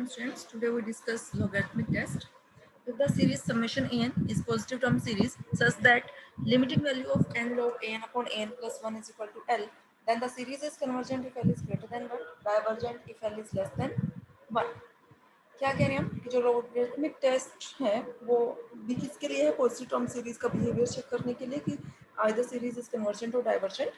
Welcome students. Today we discuss logarithmic test. If the series summation an is positive term series such that limiting value of n log an upon an plus 1 is equal to L, then the series is convergent if L is greater than 1, divergent if L is less than 1. क्या कह रहे हैं हम कि जो logarithmic test है वो भी किसके लिए है? पॉजिटिव टर्म सीरीज का बिहेवियर चेक करने के लिए कि आइदर सीरीज इज कन्वर्जेंट और डाइवर्जेंट.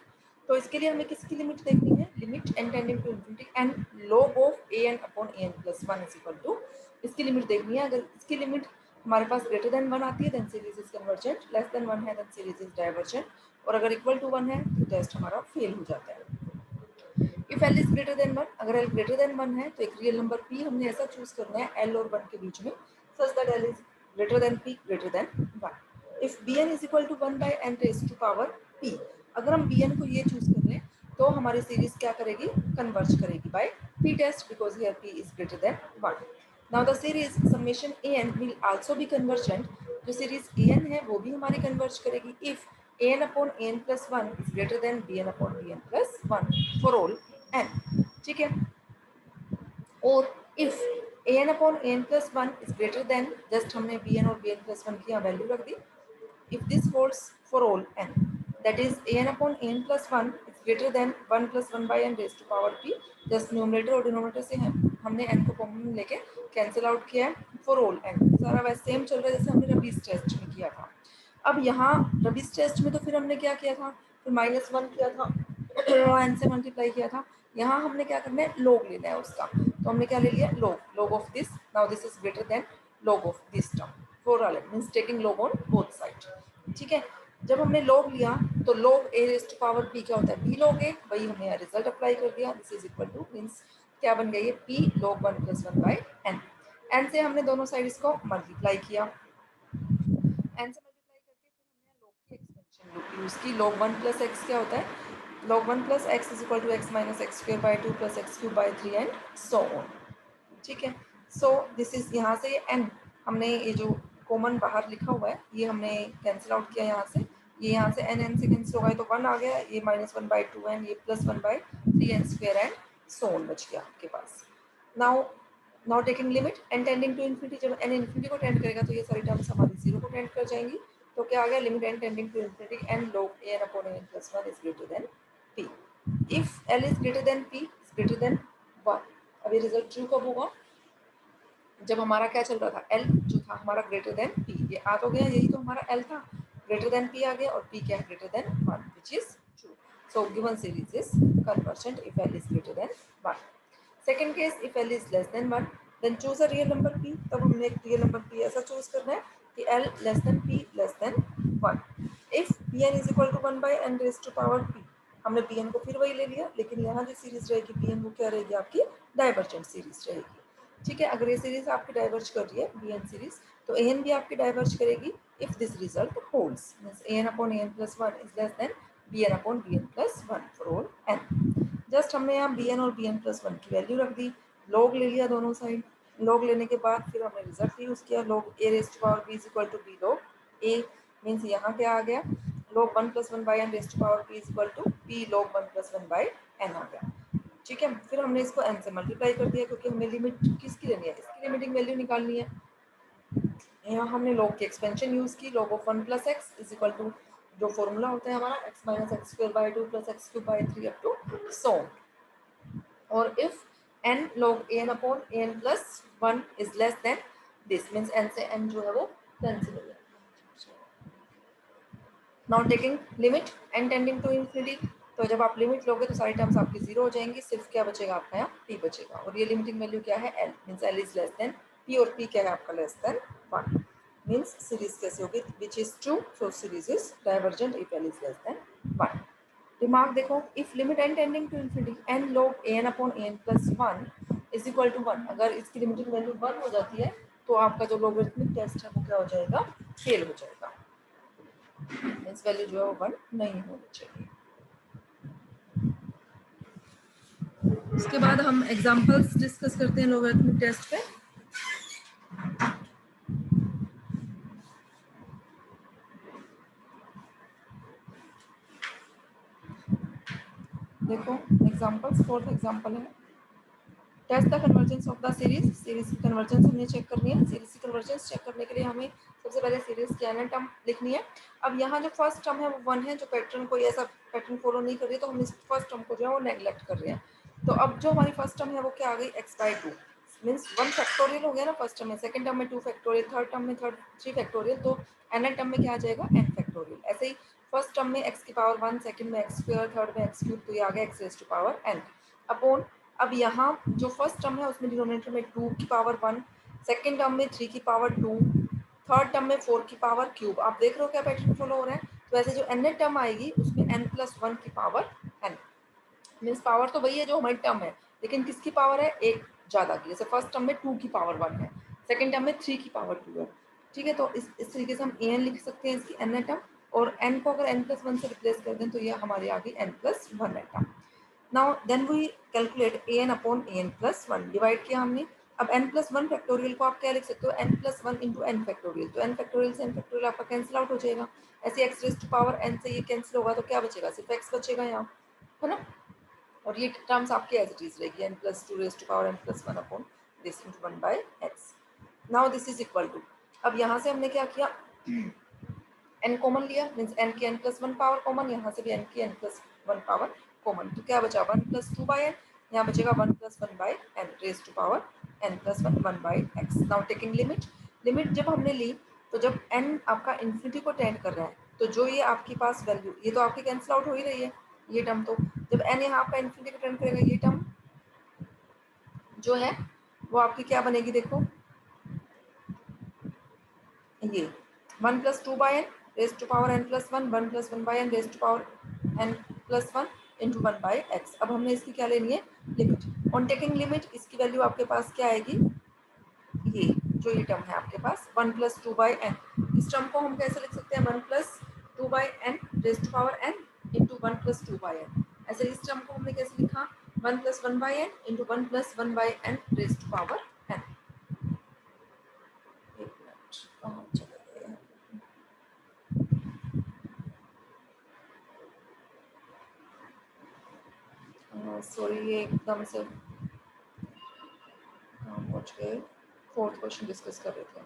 तो इसके लिए हमें किसकी लिमिट देखनी है? Limit n tending to infinity and log of an upon an plus 1 is equal to, इसकी लिमिट देखनी है. अगर इसकी लिमिट हमारे पास ग्रेटर देन 1 आती है then series is convergent, less than 1 है देन सीरीज इज डाइवर्जेंट, और अगर इक्वल टू 1 है तो टेस्ट हमारा फेल हो जाता है. If L is greater than 1, अगर एल ग्रेटर देन 1 है तो एक रियल नंबर p हमने ऐसा चूज करना है एल और 1 के बीच में such that L is greater than p greater than 1. If bn is equal to 1 by n raise to power p, अगर हम bn को ये चूज कर लें तो हमारी सीरीज क्या करेगी? कन्वर्ज करेगी by p test because here p is greater than 1. Now the series summation an will also be convergent. जो सीरीज an है वो भी हमारी कन्वर्ज करेगी if an upon an plus 1 is greater than bn upon bn plus 1 for all n. ठीक है. और if an upon an plus 1 is greater than, just हमने bn और bn plus 1 की यहाँ वैल्यू रख दी. if this holds for all n, that is an upon n plus 1 is greater than 1 plus 1 by n raised to power p, just numerator और denominator से हमने n को common लेके cancel out किया है. फॉर ऑल n सारा वैसे same चल रहा है जैसे हमने रबीज टेस्ट में किया था. अब यहाँ रबीज टेस्ट में तो फिर हमने क्या किया था? फिर -1 किया था, n से मल्टीप्लाई किया था. यहाँ हमने क्या करना है? लॉग लेना है उसका. तो हमने क्या ले लिया? Log of this. Now this is greater then log of this term for all means taking log on both side. ठीक है. जब हमने log लिया तो log a raised to power p क्या होता है? b log a. वही हमने यहाँ रिजल्ट अप्लाई कर दिया. This is equal two means क्या बन गई है? p log 1 plus 1 by n. n से हमने दोनों साइड इसको मल्टीप्लाई किया. n से मल्टीप्लाई करके फिर हमने log की एक्सपेंशन यूज की. log 1 plus x क्या होता है? log 1 plus x is equal to x minus x square by 2 plus x cube by 3 and so on. ठीक है. सो दिस इज, यहाँ से n हमने ये जो कॉमन बाहर लिखा हुआ है ये हमने कैंसिल आउट किया यहाँ से. ये यहाँ से n से कैंसिल होगा तो 1 आ गया. ये -1 by 2n, ये +1 by 3n square and so on बच गया आपके पास. Now taking limit n tending to infinity, जब n इन्फिनिटी को टेंड करेगा तो ये सारी टर्म्स हमारी 0 को टेंड कर जाएंगी. तो क्या आ गया? Limit n tending to infinity n log an upon n plus 1 is greater than p. If l is greater than p is greater than 1. अब ये रिजल्ट ट्रू कब होगा? जब हमारा क्या चल रहा था? L जो था हमारा ग्रेटर देन P. ये आ तो गया, यही तो हमारा L था. ग्रेटर देन P आ गया और P क्या है? Greater than 1 which is true. So given series is convergent if L is greater than 1. Second case, if L is less than 1 then choose a real number P. तब हमने एक real number P ऐसा choose करना है कि L less than P less than 1. If Pn is equal to 1 by n raised to power P, हमने Pn को फिर वही ले लिया, लेकिन यहाँ जो सीरीज रहेगी Pn वो क्या रहेगी? आपकी डाइवर्जेंट सीरीज रहेगी. ठीक है. अगर ये सीरीज आपकी डाइवर्ज कर रही है bn सीरीज तो an भी आपकी डाइवर्ज करेगी if this result holds. Means an upon an plus 1 is less then bn upon bn plus 1 for all n. Just हमने यहाँ bn और bn plus 1 की वैल्यू रख दी. log ले लिया दोनों साइड. log लेने के बाद फिर हमने रिजल्ट यूज किया. log a raised to power b is equal to b log a. Means यहाँ क्या आ गया? log 1 plus 1 by n raised to power p is equal to p log 1 plus 1 by n आ गया. ठीक है. फिर हमने इसको n से मल्टीप्लाई कर दिया क्योंकि हमें लिमिट किसकी लेनी है? इसकी लिमिटिंग वैल्यू निकालनी है. यहाँ हमने log की एक्सपेंशन यूज की. log of 1 plus x is equal to जो फॉर्मूला होता है हमारा x minus x square by 2 plus x cube by 3 up to so on. और if n log an upon an plus 1 is less than this means n से n जो है वो cancel हो जाएगा. Now taking limit n tending to infinity, तो जब आप लिमिट लोगे तो सारी टर्म्स आपकी 0 हो जाएंगी. सिर्फ क्या बचेगा आपका? यहाँ p बचेगा. और ये लिमिटिंग वैल्यू क्या है? l means l is less then p और p क्या है आपका? Less than 1. मींस सीरीज कैसे होगी? Which is true. So series is divergent if l is less than 1. दिमाग देखो. If limit n tending to infinity n log an upon an plus 1 is equal to 1, अगर इसकी limiting value 1 हो जाती है तो आपका जो लोगरिथमिक टेस्ट है वो क्या हो जाएगा? फेल हो जाएगा. मींस वैल्यू जो है वो 1 नहीं होनी चाहिए. उसके बाद हम एग्जांपल्स डिस्कस करते हैं लोगरिथमिक टेस्ट पे. देखो एग्जांपल्स. फोर्थ एग्जांपल है test the convergence of the series, series की कन्वर्जेंस हमने चेक करनी है। सीरीज की कन्वर्जेंस चेक करने के लिए हमें सबसे पहले सीरीज की एन टर्म लिखनी है। अब यहाँ जो फर्स्ट टर्म है वो 1 है, जो पैटर्न कोई ऐसा पैटर्न फॉलो नहीं कर रही है, तो हम इस फर्स्ट टर्म को जो है वो नेग्लेक्ट कर रहे हैं। तो अब जो हमारी फर्स्ट टर्म है वो क्या आ गई, x/2 मीन्स 1 फैक्टोरियल हो गया ना फर्स्ट टर्म में, सेकंड टर्म में 2 फैक्टोरियल, थर्ड टर्म में 3 फैक्टोरियल, तो एन टर्म में क्या आ जाएगा n फैक्टोरियल। ऐसे ही फर्स्ट टर्म में x की पावर 1, सेकंड में x स्क्वायर, थर्ड में x क्यूब, तो ये आ गया x raise to power n upon. अब यहाँ जो फर्स्ट टर्म है उसमें डिनोमिनेटर में 2 की पावर 1, सेकंड टर्म में 3 की पावर 2, थर्ड टर्म में 4 की पावर क्यूब। आप देख रहे हो क्या पैटर्न फॉलो हो रहा है। तो ऐसे जो n टर्म आएगी उसमें n+1 की पावर n मीन्स पावर तो वही है जो हमारी टर्म है, लेकिन किसकी पावर है, एक ज़्यादा की। जैसे फर्स्ट टर्म में 2 की पावर 1 है, सेकंड टर्म में 3 की पावर 2 है। ठीक है, तो इस तरीके से हम an लिख सकते हैं इसकी n टर्म, और n को अगर n+1 से रिप्लेस कर दें तो ये हमारी आ गई n+1 term. Now then we calculate an upon an+1, divide किया हमने। अब n+1 फैक्टोरियल को आप क्या लिख सकते हो, n+1 इंटू n फैक्टोरियल, तो n फैक्टोरियल से n फैक्टोरियल आपका कैंसिल आउट हो जाएगा। ऐसे x raise to power n से ये कैंसिल होगा तो क्या बचेगा, सिर्फ x बचेगा यहाँ, है ना। और ये टर्म्स आपकी एज इट इज रहेगी, n+2 raise to power n+1 upon this into 1/x। Now this is equal to, अब यहाँ से हमने क्या किया, n कॉमन लिया, मीन्स n की n+1 पावर कॉमन, यहाँ से भी n की n+1 पावर कॉमन, तो क्या बचा 1+2/n, यहाँ बचेगा 1+1/n raise to power n+1 1/x। Now taking limit, limit जब हमने ली तो जब n आपका इन्फिनिटी को टेंड कर रहा है, तो जो ये आपके पास वैल्यू, ये तो आपकी कैंसिल आउट हो ही रही है ये टर्म, तो जब n यहाँ आपका इन्फिनिटी को टेंड करेगा, ये टर्म जो है वो आपकी क्या बनेगी, देखो ये 1+2/n raise to power n+1, 1+1/n raise to power n+1 into 1/x। अब हमने इसकी क्या लेनी है, लिमिट। ऑन टेकिंग लिमिट इसकी वैल्यू आपके पास क्या आएगी, ये जो ये टर्म है आपके पास 1+2/n, इस टर्म को हम कैसे लिख सकते हैं, 1+2/n raise to power n into 1+2/n। ऐसे इस टर्म को हमने कैसे लिखा, 1+1/n into 1+1/n raise to power n। एक मिनट, कहाँ चले गए, सॉरी ये एकदम से पहुंच गए, फोर्थ क्वेश्चन डिस्कस कर रहे थे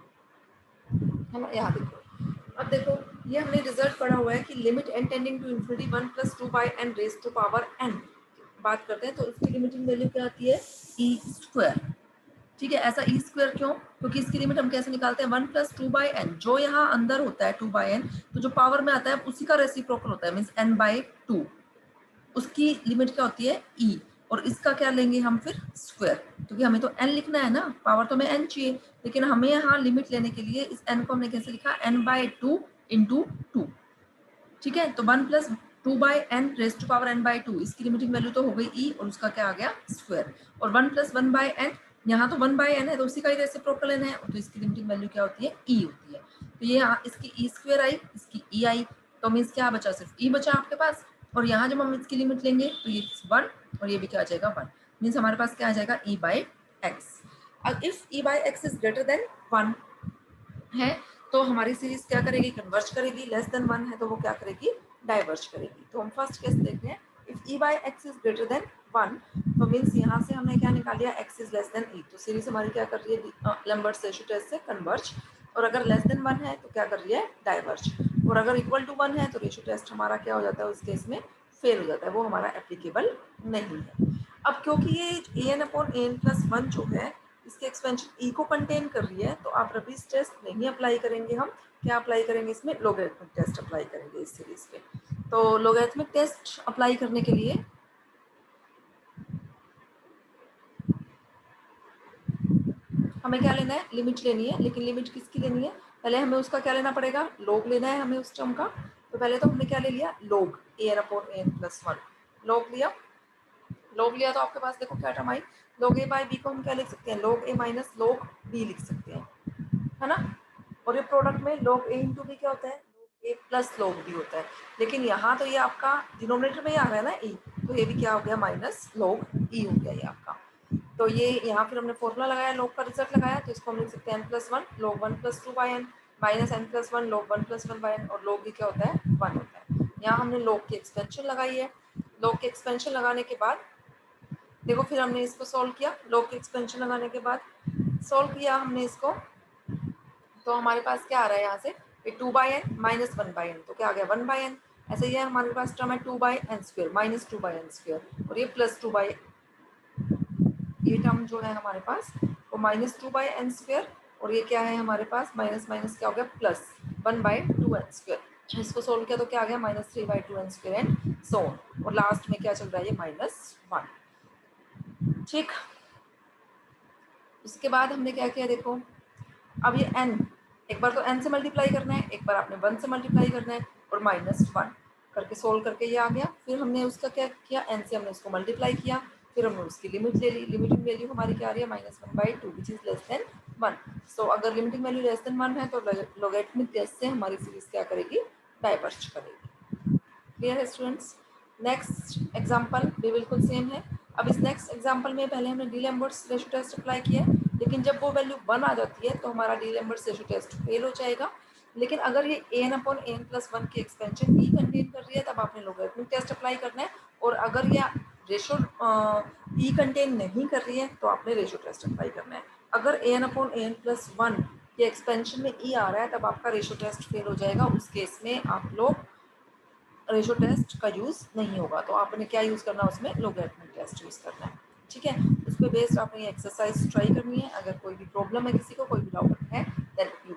हम, यहाँ देखो। अब देखो ये हमने रिजल्ट पढ़ा हुआ है कि limit n tending to infinity 1+2/n raise to power n बात करते हैं, तो उसकी लिमिटिंग वैल्यू क्या आती है, e²। ठीक है, ऐसा e² क्यों, क्योंकि इसकी लिमिट हम कैसे निकालते हैं, 1+2/n, जो यहाँ अंदर होता है 2/n, तो जो पावर में आता है उसी का रेसिप्रोकल होता है, मीन्स n/2, उसकी लिमिट क्या होती है e, और इसका क्या लेंगे हम फिर स्क्वायर, क्योंकि हमें तो n लिखना है ना, पावर तो हमें n चाहिए, लेकिन हमें यहाँ लिमिट लेने के लिए इस n को हमने कैसे लिखा, n/2 इंटू 2। ठीक है, तो 1+2/n raise to power n/2, इसकी लिमिटिंग वैल्यू तो हो गई e, और उसका क्या आ गया स्क्वायर, और 1+1/n, यहाँ तो 1/n है तो उसी का ही रेसिप्रोकल n है, तो इसकी लिमिटिंग वैल्यू क्या होती है, e होती है। तो ये यहाँ इसकी e² आई, इसकी e आई, तो मीन्स क्या बचा, सिर्फ e बचा आपके पास, और यहाँ जब हम इसकी लिमिट लेंगे तो ये 1 और ये भी क्या आ जाएगा 1, मीन्स हमारे पास क्या आ जाएगा e/x। अब if e/x is greater than 1 है तो हमारी सीरीज क्या करेगी, कन्वर्ज करेगी, लेस देन 1 है तो वो क्या करेगी, डाइवर्ज करेगी। तो हम फर्स्ट केस देख रहे हैं, if e/x is greater than 1, तो मीन्स यहाँ से हमने क्या निकाल लिया, x is less then e, तो सीरीज हमारी क्या कर रही है, लैम्बर्ट्स रेशियो टेस्ट से कन्वर्ज, और अगर लेस देन 1 है तो क्या कर रही है, डाइवर्ज, और अगर इक्वल टू 1 है तो रेशियो टेस्ट हमारा क्या हो जाता है, उस केस में फेल हो जाता है, वो हमारा एप्लीकेबल नहीं है। अब क्योंकि ये an/n+1 जो है इसके एक्सपेंशन e को कंटेन कर रही है, तो आप रबीज टेस्ट नहीं अप्लाई करेंगे, हम क्या अप्लाई करेंगे, इसमें लोगरिथमिक टेस्ट अप्लाई करेंगे इस सीरीज पे। तो लोगरिथमिक टेस्ट अप्लाई करने के लिए हमें क्या लेना है, लिमिट लेनी है, लेकिन लिमिट किसकी लेनी है, पहले हमें उसका क्या लेना पड़ेगा, लोग लेना है हमें उस टर्म का। तो पहले तो हमने क्या ले लिया, लोग an/n+1, लोग लिया तो आपके पास देखो क्या टर्म आई, log a/b को हम क्या लिख सकते हैं, log a minus log b लिख सकते हैं, है ना। और ये प्रोडक्ट में log a इंटू बी क्या होता है, log a plus log b होता है, लेकिन यहाँ तो ये आपका डिनोमिनेटर में ही आ रहा है ना e, तो ये भी क्या हो गया, माइनस log e हो गया ये आपका। तो ये यहाँ फिर हमने फॉर्मूला लगाया, log का रिजल्ट लगाया, तो इसको हम लिख सकते हैं n+1 log 1+2/n minus n+1 log 1+1/n, और log b क्या होता है, 1 होता है। यहाँ हमने log की एक्सपेंशन लगाई है, log की एक्सपेंशन लगाने के बाद देखो फिर हमने इसको सॉल्व किया, लॉग के एक्सपेंशन लगाने के बाद सॉल्व किया हमने इसको, तो हमारे पास क्या आ रहा है यहाँ से, ये 2/n माइनस 1/n, तो क्या आ गया 1/n। ऐसे ही है हमारे पास टर्म है 2/n² माइनस 2/n², और ये प्लस 2 ये टर्म जो है हमारे पास वो -2/n², और ये क्या है हमारे पास माइनस माइनस क्या हो गया प्लस 1/2n²। इसको सोल्व किया तो क्या आ गया -3/2n² एंड सो ऑन, और लास्ट में क्या चल रहा है ये -1। ठीक, उसके बाद हमने क्या किया देखो, अब ये n, एक बार तो n से मल्टीप्लाई करना है, एक बार आपने 1 से मल्टीप्लाई करना है, और -1 करके सोल्व करके ये आ गया। फिर हमने उसका क्या किया, n से हमने उसको मल्टीप्लाई किया, फिर हमने उसकी लिमिट ले ली। लिमिटिंग वैल्यू हमारी क्या आ रही है -1/2 विच इज लेस देन 1। सो अगर लिमिटिंग वैल्यू लेस देन 1 है तो लोगरिथमिक टेस्ट से हमारी सीरीज क्या करेगी, डाइवर्ज करेगी। क्लियर है स्टूडेंट्स। नेक्स्ट एग्जांपल भी बिल्कुल सेम है। अब इस नेक्स्ट एग्जांपल में पहले हमने डी-लैम्बर्ट्स रेशियो टेस्ट अप्लाई किया है, लेकिन जब वो वैल्यू 1 आ जाती है तो हमारा डी-लैम्बर्ट्स रेशियो टेस्ट फेल हो जाएगा। लेकिन अगर ये an/n+1 की एक्सपेंशन ई कंटेन कर रही है तब आपने लोगरिथमिक टेस्ट अप्लाई करना है, और अगर ये रेशियो ई कंटेन नहीं कर रही है तो आपने रेशियो टेस्ट अप्लाई करना है। अगर an/n+1 की एक्सपेंशन में ई आ रहा है तब आपका रेशियो टेस्ट फेल हो जाएगा, उस केस में आप लोग रेशो टेस्ट का यूज़ नहीं होगा, तो आपने क्या यूज़ करना है उसमें, लोगरिथमिक टेस्ट यूज़ करना है। ठीक है, उस पर बेस्ड आपने ये एक्सरसाइज ट्राई करनी है। अगर कोई भी प्रॉब्लम है, किसी को कोई भी डाउट है, देन यू